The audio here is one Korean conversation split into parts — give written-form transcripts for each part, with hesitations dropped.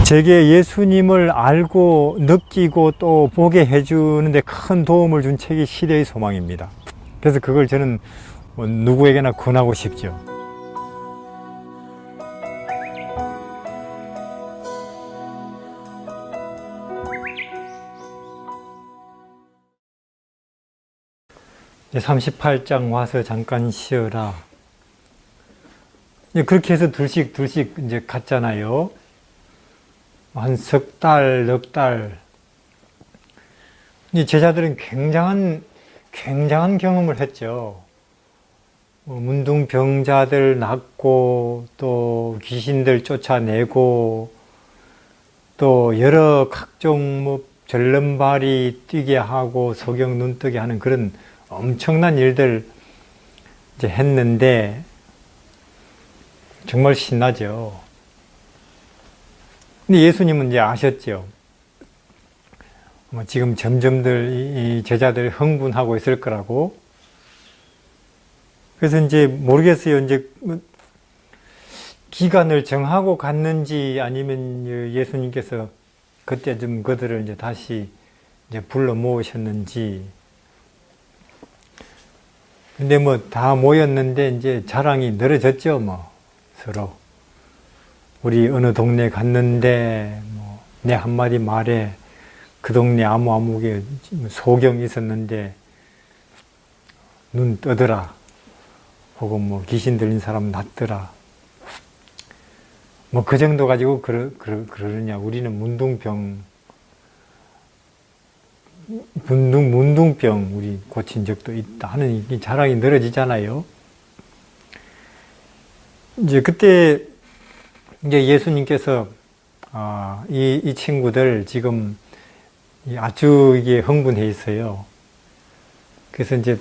제게 예수님을 알고 느끼고 또 보게 해주는데 큰 도움을 준 책이 시대의 소망입니다. 그래서 그걸 저는 누구에게나 권하고 싶죠. 이제 38장 와서 잠깐 쉬어라. 그렇게 해서 둘씩 이제 갔잖아요. 한 석 달, 넉 달. 제자들은 굉장한 경험을 했죠. 문둥병자들 낫고, 또 귀신들 쫓아내고, 또 여러 각종 절름발이 뛰게 하고, 소경 눈뜨게 하는 그런 엄청난 일들 이제 했는데, 정말 신나죠. 근데 예수님은 이제 아셨죠. 지금 점점들 이 제자들이 흥분하고 있을 거라고. 그래서 이제 모르겠어요. 이제 기간을 정하고 갔는지 아니면 예수님께서 그때 좀 그들을 이제 다시 이제 불러 모으셨는지. 근데 다 모였는데 이제 자랑이 늘어졌죠, 서로. 우리 어느 동네 갔는데 내 한마디 말에 그 동네 아무개 소경이 있었는데 눈 뜨더라. 혹은 귀신 들린 사람 낫더라. 그 정도 가지고 그러느냐. 우리는 문둥병 우리 고친 적도 있다 하는 자랑이 늘어지잖아요. 이제 그때 이제 예수님께서 이 친구들 지금 아주 이게 흥분해 있어요. 그래서 이제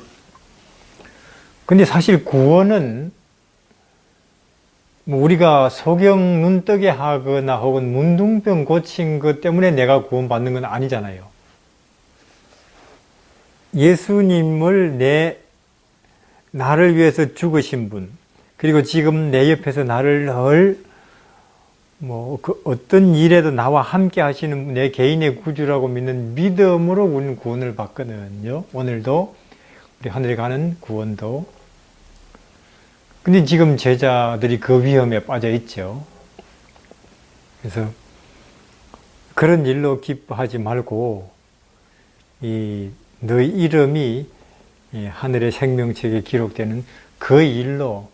근데 사실 구원은 우리가 소경 눈뜨게 하거나 혹은 문둥병 고친 것 때문에 내가 구원받는 건 아니잖아요. 예수님을 나를 위해서 죽으신 분, 그리고 지금 내 옆에서 나를 늘 어떤 일에도 나와 함께 하시는 내 개인의 구주라고 믿는 믿음으로 우리는 구원을 받거든요. 오늘도 우리 하늘에 가는 구원도. 근데 지금 제자들이 그 위험에 빠져 있죠. 그래서 그런 일로 기뻐하지 말고 너희 이름이 하늘의 생명책에 기록되는 그 일로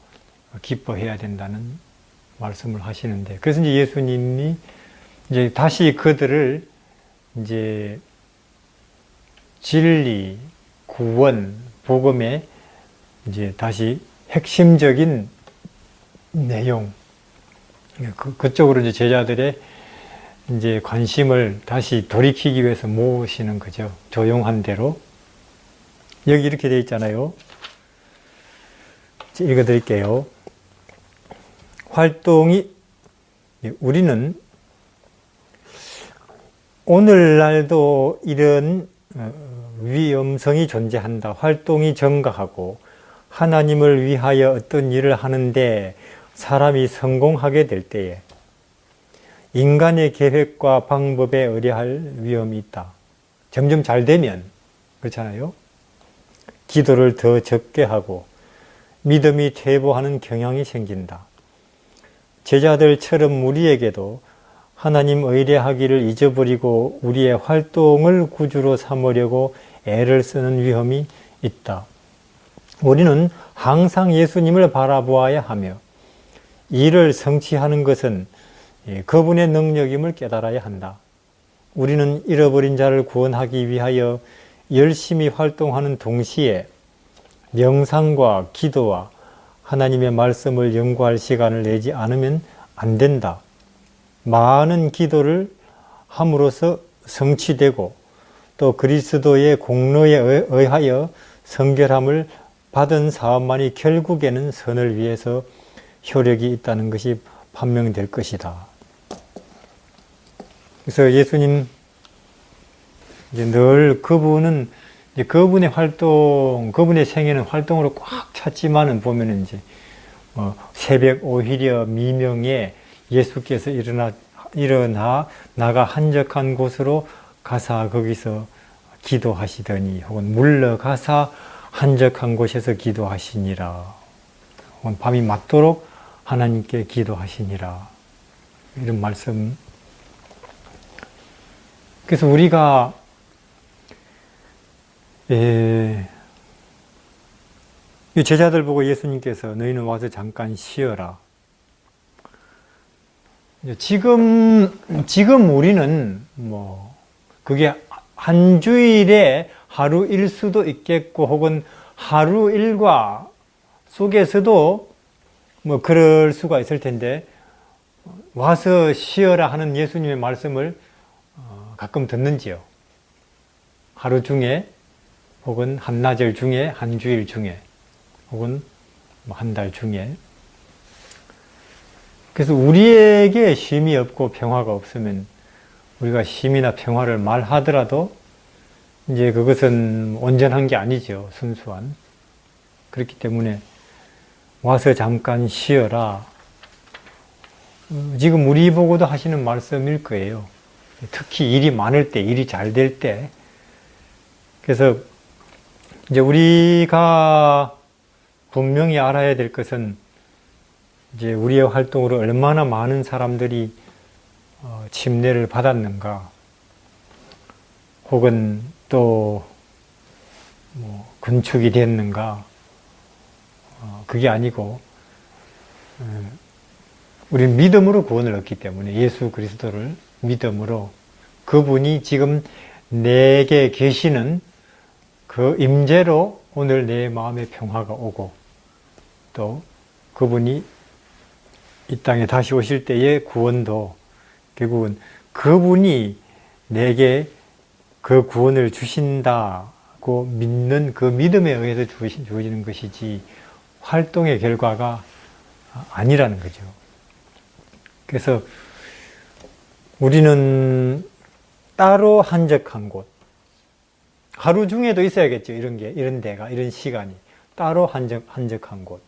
기뻐해야 된다는 말씀을 하시는데, 그래서 이제 예수님이 이제 다시 그들을 이제 진리, 구원, 복음의 이제 다시 핵심적인 내용, 그쪽으로 이제 제자들의 이제 관심을 다시 돌이키기 위해서 모으시는 거죠. 조용한 대로. 여기 이렇게 되어 있잖아요. 읽어드릴게요. 우리는 오늘날도 이런 위험성이 존재한다. 활동이 증가하고 하나님을 위하여 어떤 일을 하는데 사람이 성공하게 될 때에 인간의 계획과 방법에 의뢰할 위험이 있다. 점점 잘 되면, 그렇잖아요. 기도를 더 적게 하고 믿음이 퇴보하는 경향이 생긴다. 제자들처럼 우리에게도 하나님 의뢰하기를 잊어버리고 우리의 활동을 구주로 삼으려고 애를 쓰는 위험이 있다. 우리는 항상 예수님을 바라보아야 하며 이를 성취하는 것은 그분의 능력임을 깨달아야 한다. 우리는 잃어버린 자를 구원하기 위하여 열심히 활동하는 동시에 명상과 기도와 하나님의 말씀을 연구할 시간을 내지 않으면 안 된다. 많은 기도를 함으로써 성취되고 또 그리스도의 공로에 의하여 성결함을 받은 사람만이 결국에는 선을 위해서 효력이 있다는 것이 판명될 것이다. 그래서 예수님 늘 그분의 활동, 그분의 생애는 활동으로 꽉 찼지만은 보면은 새벽 오히려 미명에 예수께서 일어나 나가 한적한 곳으로 가사 거기서 기도하시더니 혹은 물러가사 한적한 곳에서 기도하시니라. 혹은 밤이 맞도록 하나님께 기도하시니라. 이런 말씀. 그래서 우리가 이 제자들 보고 예수님께서 너희는 와서 잠깐 쉬어라. 지금 우리는 그게 한 주일에 하루 일 수도 있겠고 혹은 하루 일과 속에서도 그럴 수가 있을 텐데 와서 쉬어라 하는 예수님의 말씀을 가끔 듣는지요? 하루 중에 혹은 한나절 중에 한 주일 중에 혹은 한 달 중에. 그래서 우리에게 쉼이 없고 평화가 없으면 우리가 쉼이나 평화를 말하더라도 이제 그것은 온전한 게 아니죠. 순수한. 그렇기 때문에 와서 잠깐 쉬어라. 지금 우리 보고도 하시는 말씀일 거예요. 특히 일이 많을 때, 일이 잘 될 때. 그래서 이제 우리가 분명히 알아야 될 것은 이제 우리의 활동으로 얼마나 많은 사람들이 침례를 받았는가, 혹은 또 건축이 됐는가, 그게 아니고 우리는 믿음으로 구원을 얻기 때문에 예수 그리스도를 믿음으로 그분이 지금 내게 계시는 그 임재로 오늘 내 마음에 평화가 오고 또 그분이 이 땅에 다시 오실 때의 구원도 결국은 그분이 내게 그 구원을 주신다고 믿는 그 믿음에 의해서 주어지는 것이지 활동의 결과가 아니라는 거죠. 그래서 우리는 따로 한적한 곳, 하루 중에도 있어야겠죠. 이런 데가, 이런 시간이. 따로 한적한 곳,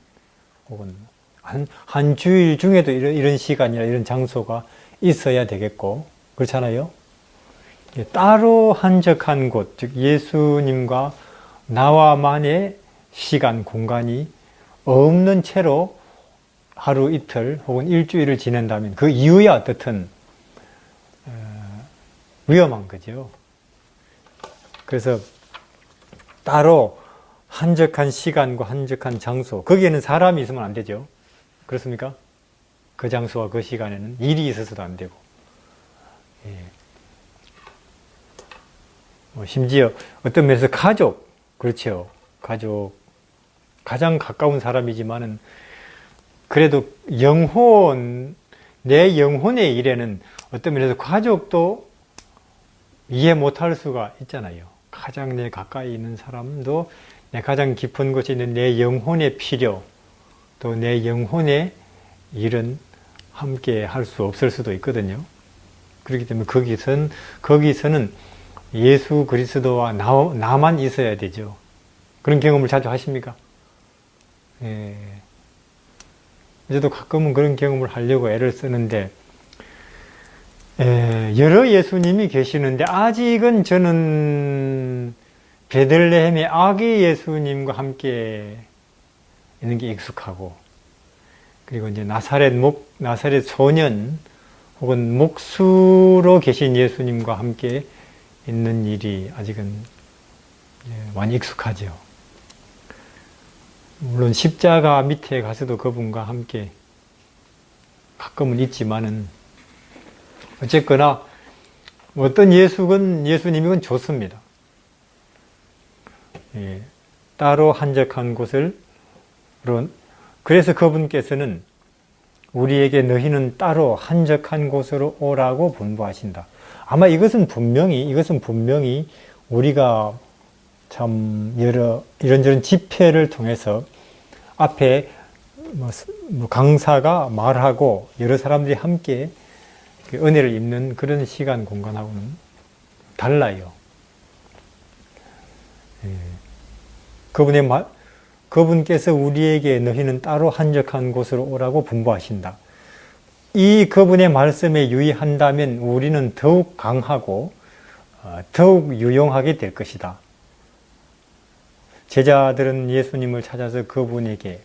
혹은 한 주일 중에도 이런 시간이나 이런 장소가 있어야 되겠고, 그렇잖아요? 따로 한적한 곳, 즉 예수님과 나와만의 시간, 공간이 없는 채로 하루 이틀 혹은 일주일을 지낸다면 그 이유야 어떻든 위험한 거죠. 그래서 따로 한적한 시간과 한적한 장소, 거기에는 사람이 있으면 안 되죠. 그렇습니까? 그 장소와 그 시간에는 일이 있어서도 안 되고, 심지어 어떤 면에서 가족, 그렇죠. 가족, 가장 가까운 사람이지만은 그래도 내 영혼의 일에는 어떤 면에서 가족도 이해 못할 수가 있잖아요. 가장 내 가까이 있는 사람도 내 가장 깊은 곳에 있는 내 영혼의 필요, 또 내 영혼의 일은 함께 할 수 없을 수도 있거든요. 그렇기 때문에 거기서는 예수 그리스도와 나만 있어야 되죠. 그런 경험을 자주 하십니까? 저도 가끔은 그런 경험을 하려고 애를 쓰는데, 여러 예수님이 계시는데 아직은 저는 베들레헴의 아기 예수님과 함께 있는 게 익숙하고, 그리고 이제 나사렛 소년 혹은 목수로 계신 예수님과 함께 있는 일이 아직은 많이 익숙하죠. 물론 십자가 밑에 가서도 그분과 함께 가끔은 있지만은 어쨌거나 어떤 예수님이건 좋습니다. 따로 한적한 곳을, 그래서 그분께서는 우리에게 너희는 따로 한적한 곳으로 오라고 분부하신다. 아마 이것은 분명히 우리가 참 이런저런 집회를 통해서 앞에 강사가 말하고 여러 사람들이 함께 은혜를 입는 그런 시간 공간하고는 달라요. 그분께서 우리에게 너희는 따로 한적한 곳으로 오라고 분부하신다. 이 그분의 말씀에 유의한다면 우리는 더욱 강하고 더욱 유용하게 될 것이다. 제자들은 예수님을 찾아서 그분에게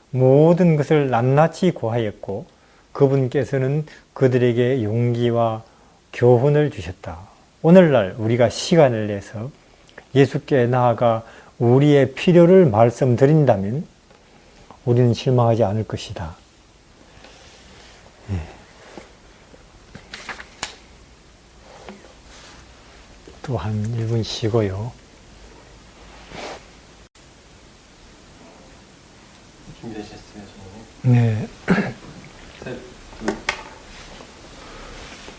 모든 것을 낱낱이 고하였고 그분께서는 그들에게 용기와 교훈을 주셨다. 오늘날 우리가 시간을 내서 예수께 나아가 우리의 필요를 말씀드린다면 우리는 실망하지 않을 것이다. 또 한 1분 쉬고요. 준비되셨어요, 선생님? 네.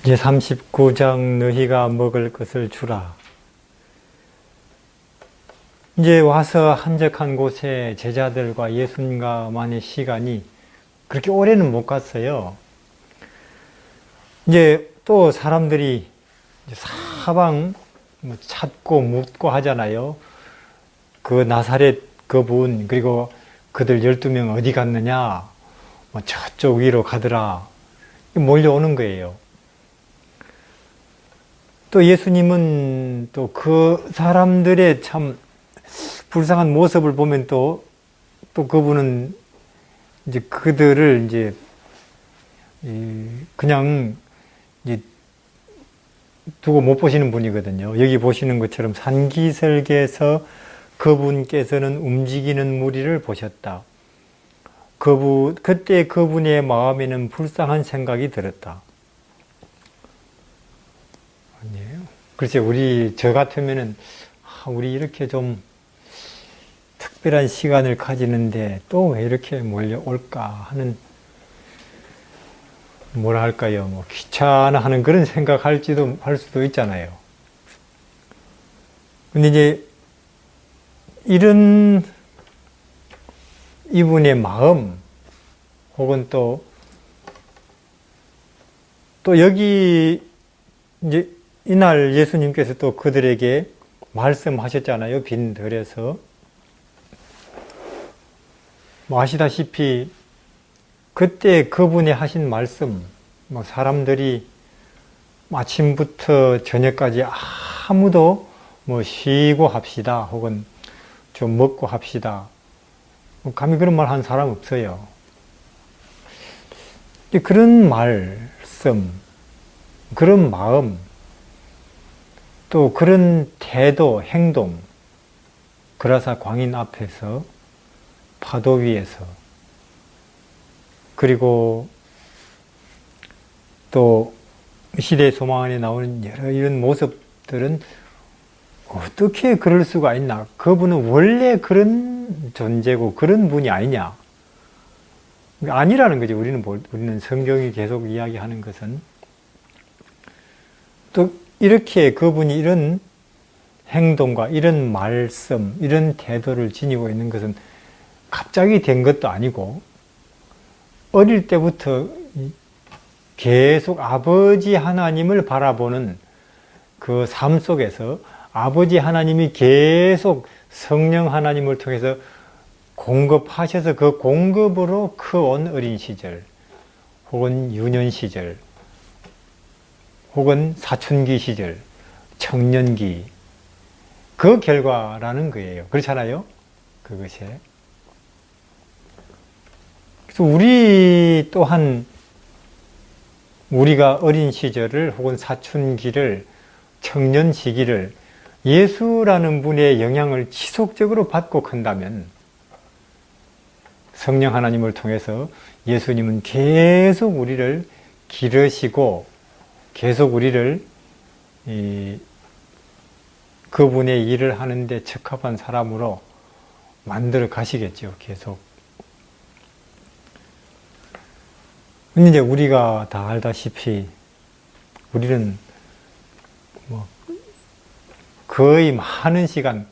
이제 39장 너희가 먹을 것을 주라. 이제 와서 한적한 곳에 제자들과 예수님과만의 시간이 그렇게 오래는 못 갔어요. 이제 또 사람들이 사방 찾고 묻고 하잖아요. 그 나사렛 그분 그리고 그들 12명 어디 갔느냐? 저쪽 위로 가더라. 몰려오는 거예요. 또 예수님은 또 그 사람들의 참 불쌍한 모습을 보면 또 그분은 이제 그들을 이제 그냥 이제 두고 못 보시는 분이거든요. 여기 보시는 것처럼 산기슭에서 그분께서는 움직이는 무리를 보셨다. 그때 그분의 마음에는 불쌍한 생각이 들었다. 아니에요. 글쎄, 저 같으면은, 우리 이렇게 좀 특별한 시간을 가지는데 또 왜 이렇게 몰려올까 하는, 뭐라 할까요? 귀찮아하는 그런 생각할 수도 있잖아요. 근데 이제, 이런 이분의 마음, 혹은 또 여기, 이제, 이날 예수님께서 또 그들에게 말씀하셨잖아요. 빈들에서. 아시다시피 그때 그분이 하신 말씀, 사람들이 아침부터 저녁까지 아무도 쉬고 합시다. 혹은 좀 먹고 합시다. 감히 그런 말 한 사람 없어요. 그런 말씀, 그런 마음, 또 그런 태도, 행동, 그라사 광인 앞에서, 파도 위에서, 그리고 또 시대의 소망 안에 나오는 여러 이런 모습들은 어떻게 그럴 수가 있나? 그분은 원래 그런 존재고 그런 분이 아니냐? 아니라는 거죠. 우리는 성경이 계속 이야기하는 것은 또 이렇게 그분이 이런 행동과 이런 말씀, 이런 태도를 지니고 있는 것은 갑자기 된 것도 아니고 어릴 때부터 계속 아버지 하나님을 바라보는 그 삶 속에서 아버지 하나님이 계속 성령 하나님을 통해서 공급하셔서 그 공급으로 커온 어린 시절 혹은 유년 시절 혹은 사춘기 시절, 청년기 그 결과라는 거예요. 그렇잖아요? 그것이. 그래서 우리 또한 우리가 어린 시절을 혹은 사춘기를 청년 시기를 예수라는 분의 영향을 지속적으로 받고 큰다면 성령 하나님을 통해서 예수님은 계속 우리를 기르시고 계속 우리를 그분의 일을 하는데 적합한 사람으로 만들어 가시겠죠. 계속. 근데 이제 우리가 다 알다시피 우리는 거의 많은 시간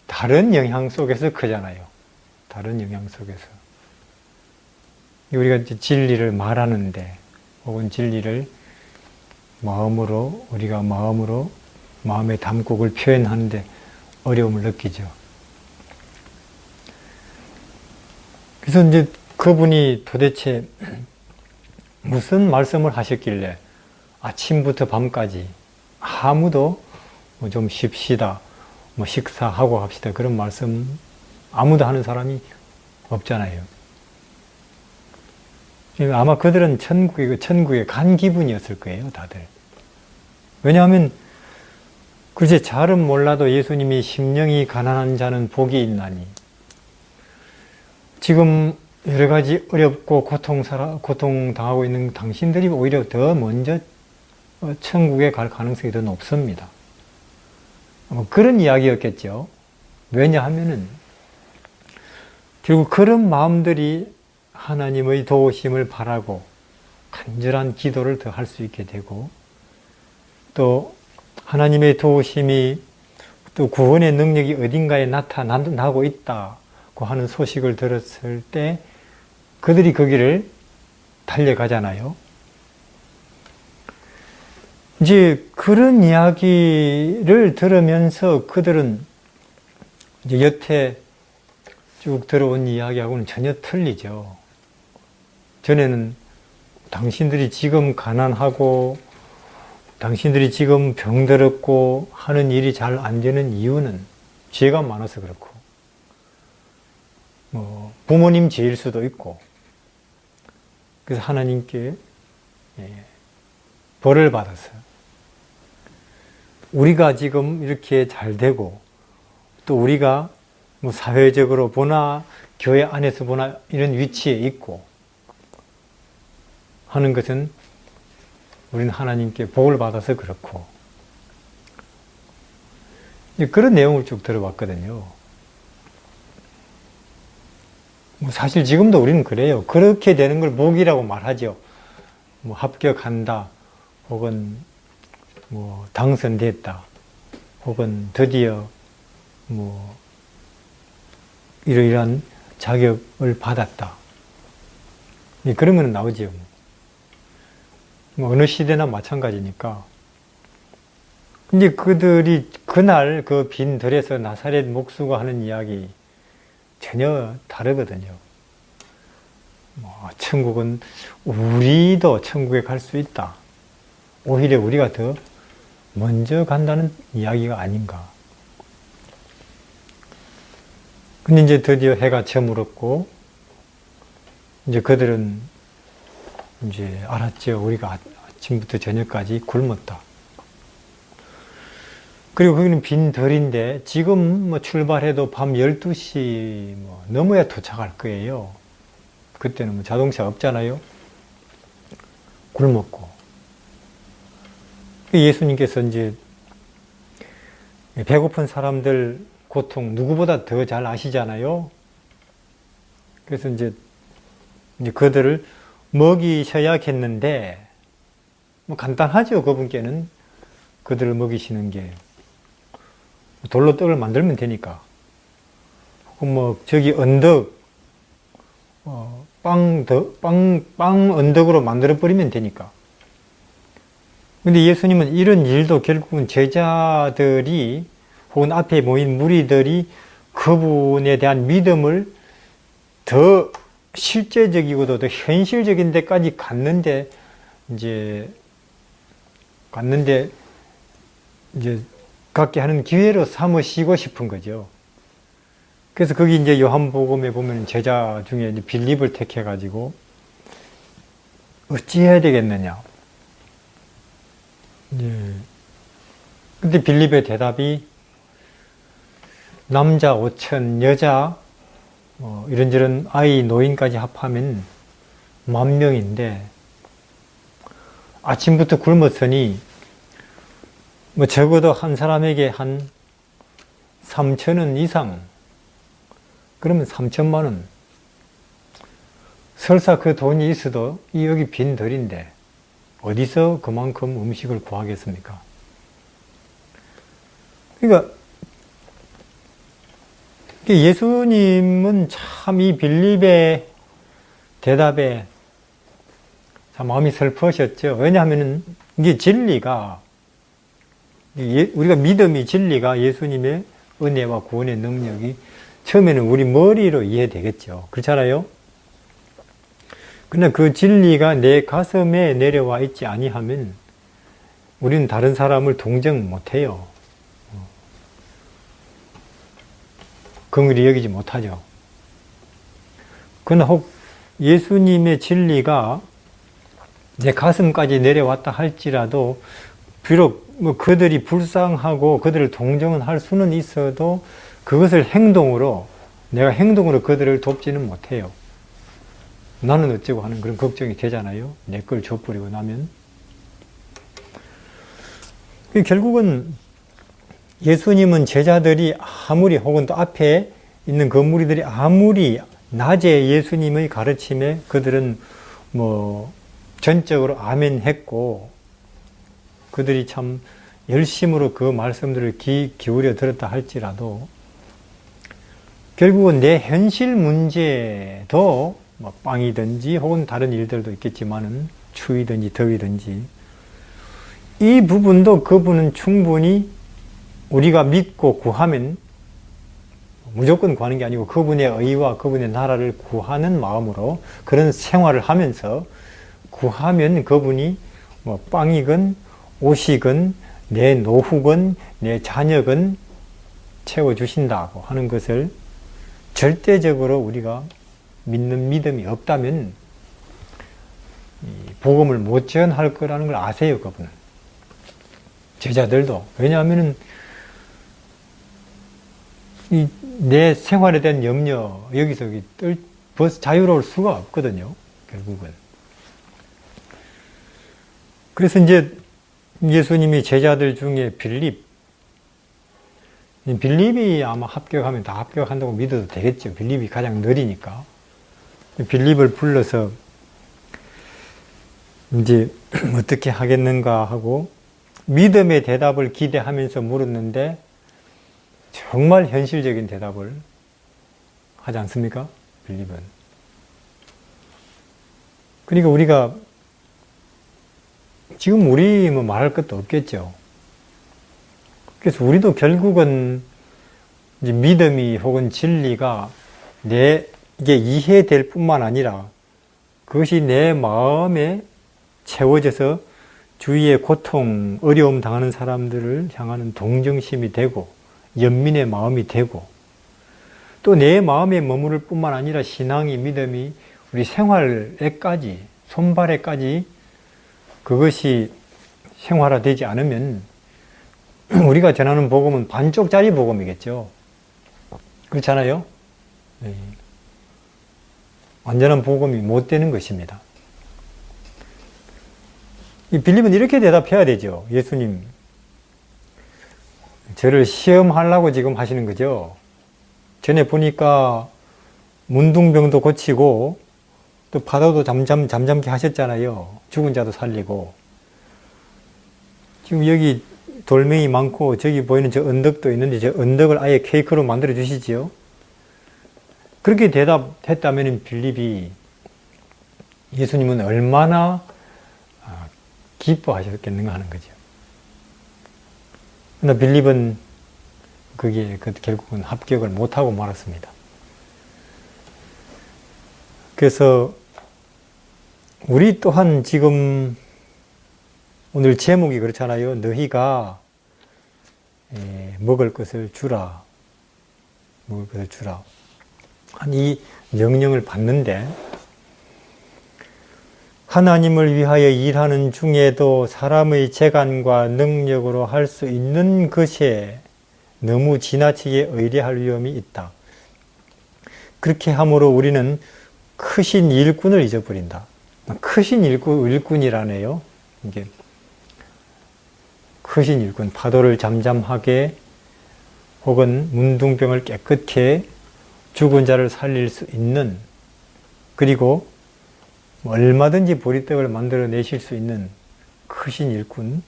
다른 영향 속에서 크잖아요. 다른 영향 속에서. 우리가 이제 진리를 말하는데 혹은 진리를 우리가 마음의 담곡을 표현하는데 어려움을 느끼죠. 그래서 이제 그분이 도대체 무슨 말씀을 하셨길래 아침부터 밤까지 아무도 뭐 좀 쉽시다, 뭐 식사하고 합시다, 그런 말씀 아무도 하는 사람이 없잖아요. 아마 그들은 천국에 간 기분이었을 거예요, 다들. 왜냐하면 글쎄 잘은 몰라도 예수님이 심령이 가난한 자는 복이 있나니, 지금 여러 가지 어렵고 고통당하고 있는 당신들이 오히려 더 먼저 천국에 갈 가능성이 더 높습니다. 그런 이야기였겠죠. 왜냐하면은 결국 그런 마음들이 하나님의 도우심을 바라고 간절한 기도를 더 할 수 있게 되고, 또 하나님의 도우심이 또 구원의 능력이 어딘가에 나타나고 있다고 하는 소식을 들었을 때 그들이 그 길을 달려가잖아요. 이제 그런 이야기를 들으면서 그들은 이제 여태 쭉 들어온 이야기하고는 전혀 틀리죠. 전에는 당신들이 지금 가난하고 당신들이 지금 병들었고 하는 일이 잘 안 되는 이유는 죄가 많아서 그렇고, 뭐 부모님 죄일 수도 있고, 그래서 하나님께 벌을 받아서 우리가 지금 이렇게 잘 되고, 또 우리가 뭐 사회적으로 보나 교회 안에서 보나 이런 위치에 있고 하는 것은 우리는 하나님께 복을 받아서 그렇고, 그런 내용을 쭉 들어봤거든요. 뭐 사실 지금도 우리는 그래요. 그렇게 되는 걸 복이라고 말하죠. 뭐 합격한다, 혹은 뭐 당선됐다, 혹은 드디어 뭐 이러이러한 자격을 받았다, 그런 거는 나오지요. 뭐 어느 시대나 마찬가지니까. 근데 그들이 그날 그 빈 들에서 나사렛 목수가 하는 이야기 전혀 다르거든요. 뭐 천국은 우리도 천국에 갈 수 있다, 오히려 우리가 더 먼저 간다는 이야기가 아닌가. 근데 이제 드디어 해가 저물었고, 이제 그들은 이제 알았죠. 우리가 아침부터 저녁까지 굶었다. 그리고 거기는 빈 덜인데 지금 뭐 출발해도 밤 12시 뭐 넘어야 도착할 거예요. 그때는 뭐 자동차 없잖아요. 굶었고. 예수님께서 이제 배고픈 사람들 고통 누구보다 더 잘 아시잖아요. 그래서 이제 그들을 먹이셔야겠는데, 뭐 간단하죠. 그분께는 그들을 먹이시는 게 돌로 떡을 만들면 되니까, 혹은 뭐 저기 언덕 빵 언덕으로 만들어 버리면 되니까. 근데 예수님은 이런 일도 결국은 제자들이 혹은 앞에 모인 무리들이 그분에 대한 믿음을 더 실제적이고도 더 현실적인 데까지 갔는데 갖게 하는 기회로 삼으시고 싶은 거죠. 그래서 거기 이제 요한복음에 보면 제자 중에 이제 빌립을 택해가지고 어찌해야 되겠느냐. 근데 빌립의 대답이 남자 5천, 여자 이런저런 아이, 노인까지 합하면 10,000명인데 아침부터 굶었으니 뭐 적어도 한 사람에게 한 3,000원 이상, 그러면 3,000만 원. 설사 그 돈이 있어도 여기 빈 덜인데 어디서 그만큼 음식을 구하겠습니까? 그러니까 예수님은 참 이 빌립의 대답에 참 마음이 슬퍼하셨죠. 왜냐하면 이게 진리가, 우리가 믿음이, 진리가 예수님의 은혜와 구원의 능력이 처음에는 우리 머리로 이해되겠죠. 그렇잖아요? 그러나 그 진리가 내 가슴에 내려와 있지 아니하면 우리는 다른 사람을 동정 못해요. 긍휼히 여기지 못하죠. 그러나 혹 예수님의 진리가 내 가슴까지 내려왔다 할지라도 비록 뭐 그들이 불쌍하고 그들을 동정은 할 수는 있어도 그것을 행동으로 내가 행동으로 그들을 돕지는 못해요. 나는 어쩌고 하는 그런 걱정이 되잖아요. 내 걸 줘버리고 나면. 결국은 예수님은 제자들이 아무리 혹은 또 앞에 있는 그 무리들이 아무리 낮에 예수님의 가르침에 그들은 뭐 전적으로 아멘했고 그들이 참 열심으로 그 말씀들을 기울여 들었다 할지라도 결국은 내 현실 문제도 뭐 빵이든지 혹은 다른 일들도 있겠지만은 추위든지 더위든지 이 부분도 그분은 충분히 우리가 믿고 구하면 무조건 구하는 게 아니고 그분의 의와 그분의 나라를 구하는 마음으로 그런 생활을 하면서 구하면 그분이 뭐 빵이건 옷이건 내 노후건 내 자녀건 채워주신다고 하는 것을 절대적으로 우리가 믿는 믿음이 없다면 복음을 못 전할 거라는 걸 아세요, 그분은. 제자들도. 왜냐하면 내 생활에 대한 염려, 여기서 자유로울 수가 없거든요, 결국은. 그래서 이제 예수님이 제자들 중에 빌립이 아마 합격하면 다 합격한다고 믿어도 되겠죠. 빌립이 가장 느리니까. 빌립을 불러서 이제 어떻게 하겠는가 하고 믿음의 대답을 기대하면서 물었는데 정말 현실적인 대답을 하지 않습니까? 빌립은. 그러니까 우리가 지금 우리 뭐 말할 것도 없겠죠. 그래서 우리도 결국은 이제 믿음이 혹은 진리가 이게 이해될 뿐만 아니라 그것이 내 마음에 채워져서 주위의 고통, 어려움 당하는 사람들을 향하는 동정심이 되고 연민의 마음이 되고 또 내 마음에 머무를 뿐만 아니라 신앙이 믿음이 우리 생활에까지 손발에까지 그것이 생활화되지 않으면 우리가 전하는 복음은 반쪽짜리 복음이겠죠. 그렇잖아요? 네. 완전한 복음이 못 되는 것입니다. 이 빌립은 이렇게 대답해야 되죠. 예수님, 저를 시험하려고 지금 하시는 거죠. 전에 보니까 문둥병도 고치고 또 파도도 잠잠케 하셨잖아요. 죽은 자도 살리고. 지금 여기 돌멩이 많고 저기 보이는 저 언덕도 있는데 저 언덕을 아예 케이크로 만들어 주시지요. 그렇게 대답했다면 빌립이 예수님은 얼마나 기뻐하셨겠는가 하는 거죠. 그러나 빌립은 그게 결국은 합격을 못하고 말았습니다. 그래서 우리 또한 지금 오늘 제목이 그렇잖아요. 너희가 먹을 것을 주라. 먹을 것을 주라. 이 명령을 받는데 하나님을 위하여 일하는 중에도 사람의 재간과 능력으로 할 수 있는 것에 너무 지나치게 의뢰할 위험이 있다. 그렇게 함으로 우리는 크신 일꾼을 잊어버린다. 크신 일꾼이라네요. 이게 크신 일꾼, 파도를 잠잠하게 혹은 문둥병을 깨끗게 죽은 자를 살릴 수 있는 그리고 얼마든지 보리떡을 만들어내실 수 있는 크신 일꾼.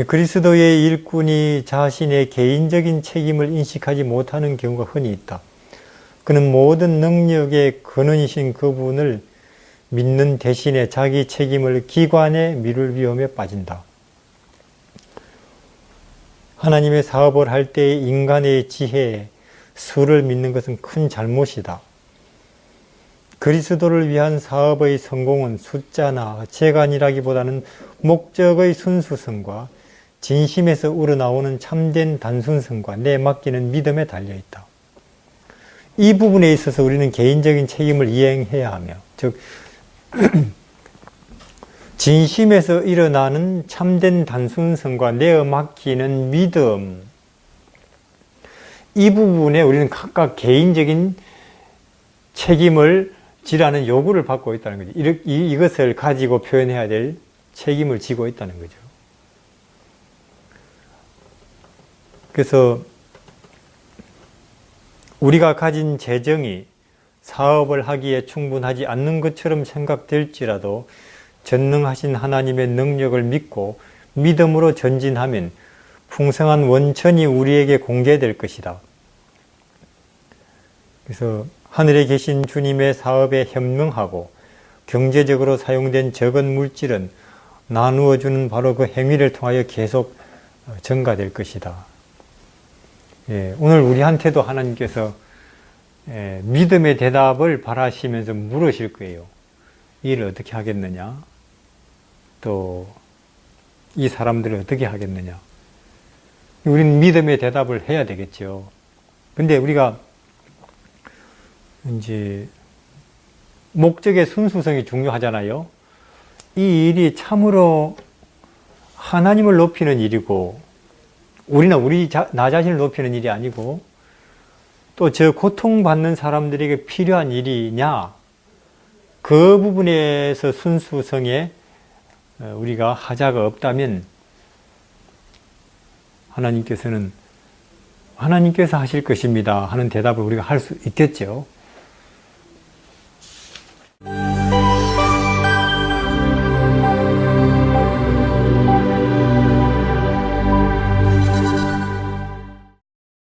그리스도의 일꾼이 자신의 개인적인 책임을 인식하지 못하는 경우가 흔히 있다. 그는 모든 능력의 근원이신 그분을 믿는 대신에 자기 책임을 기관에 미룰 위험에 빠진다. 하나님의 사업을 할 때의 인간의 지혜에 수를 믿는 것은 큰 잘못이다. 그리스도를 위한 사업의 성공은 숫자나 재간이라기보다는 목적의 순수성과 진심에서 우러나오는 참된 단순성과 내 맡기는 믿음에 달려있다. 이 부분에 있어서 우리는 개인적인 책임을 이행해야 하며, 즉 진심에서 일어나는 참된 단순성과 내어 맡기는 믿음, 이 부분에 우리는 각각 개인적인 책임을 지라는 요구를 받고 있다는 거죠. 이것을 가지고 표현해야 될 책임을 지고 있다는 거죠. 그래서 우리가 가진 재정이 사업을 하기에 충분하지 않는 것처럼 생각될지라도 전능하신 하나님의 능력을 믿고 믿음으로 전진하면 풍성한 원천이 우리에게 공개될 것이다. 그래서 하늘에 계신 주님의 사업에 현명하고 경제적으로 사용된 적은 물질은 나누어 주는 바로 그 행위를 통하여 계속 증가될 것이다. 오늘 우리한테도 하나님께서 믿음의 대답을 바라시면서 물으실 거예요. 이 일을 어떻게 하겠느냐? 또 이 사람들을 어떻게 하겠느냐? 우리는 믿음의 대답을 해야 되겠죠. 근데 우리가 이제 목적의 순수성이 중요하잖아요. 이 일이 참으로 하나님을 높이는 일이고 우리는 나 자신을 높이는 일이 아니고 또 저 고통받는 사람들에게 필요한 일이냐, 그 부분에서 순수성에 우리가 하자가 없다면 하나님께서 하실 것입니다 하는 대답을 우리가 할 수 있겠죠.